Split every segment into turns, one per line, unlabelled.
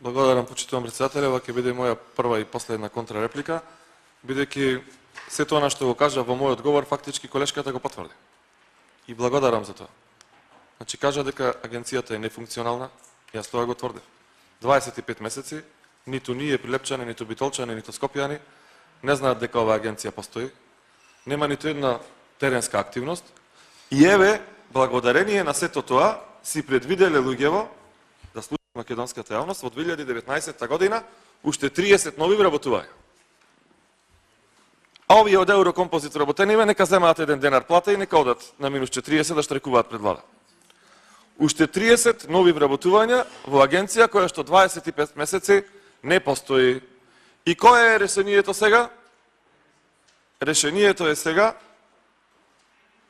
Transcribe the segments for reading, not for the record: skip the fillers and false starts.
Благодарам, почитувам председателева, ќе биде моја прва и последна контрареплика, бидејќи се тоа што го кажа во мојот одговор, фактички колешката го потврди. И благодарам за тоа. Значи, кажа дека агенцијата е нефункционална, јас тоа го тврдев. 25 месеци, ниту ние прилепчани, ниту битолчани, ниту скопјани, не знаат дека оваа агенција постои, нема ниту една теренска активност, и еве, благодарение на сето тоа, си предвиделе луѓево да служат македонската јавност во 2019 година уште 30 нови вработувања. А овие од Еврокомпозит вработениве нека земаат 1 денар плата и нека одат на минус 40 да штрекуваат пред влада. Уште 30 нови вработувања во агенција која што 25 месеци не постои. И кое е решението сега? Решението е сега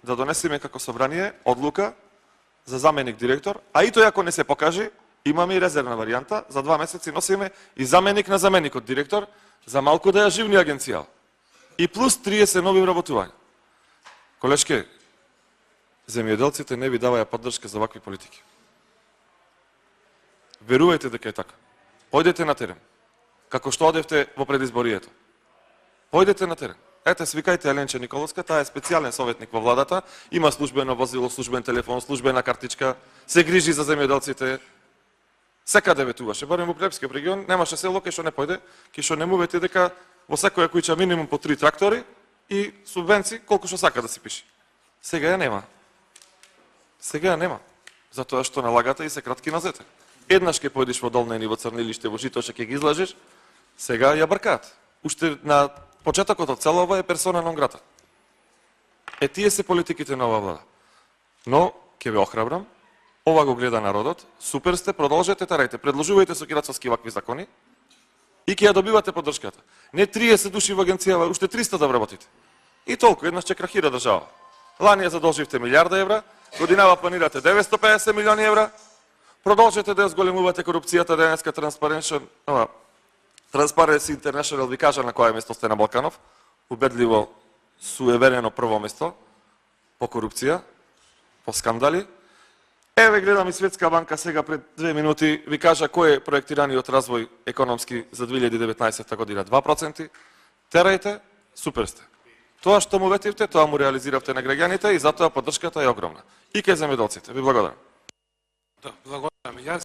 да донесеме како собрание одлука за заменик директор, а и тој ако не се покажи, имаме и резервна варијанта, за 2 месеци носиме и заменик на заменикот директор, за малку да ја живни агенција. И плюс 30 нови вработувања. Колешке, земјоделците не ви даваја поддршка за вакви политики. Верувајте дека е така. Појдете на терен. Како што одевте во предизборието. Појдете на терен. Ете, свикајте Еленче Николовска, таа е специјален советник во владата, има службено возило, службен телефон, службена картичка, се грижи за земјоделците. Секаде ветуваше, барем во Плебскиот регион, немаше село кај што не појде, кај што не му вети дека во секоја куќа минимум по 3 трактори и субвенции колку што сака да си пише. Сега ја нема. Сега ја нема. Затоа што налагата и се кратки назете. Еднаш ќе појдеш во Долнени, во Црнилиште, во Житоше ќе ги излажеш, сега ја бркаат. Уште на почетокот од цела ова е персона нон грата. Е, тие се политиките на оваа влада. Но, ќе ве охрабрам, ова го гледа народот, супер сте, продолжете, тарајте, предложувајте со Кирацовски вакви закони и ќе ја добивате поддршката. Не 30 души во агенцијава, уште 300 да вработите. И толку, еднаш ќе крахира држава. Лани ја задолживте милиарда евра, годинава планирате 950 милиони евра, продолжете да ја зголемувате корупцијата, денеска Transparency International ви кажа на која место сте на Балканов, убедливо суеверено прво место по корупција, по скандали. Еве гледам и Светска банка сега пред 2 минути ви кажа кој е проектираниот развој економски за 2019 година 2%. Терајте, супер сте. Тоа што му ветивте, тоа му реализиравте на граѓаните и затоа поддршката е огромна. И кај земјоделците. Ви благодарам.
Да, благодарам и јас.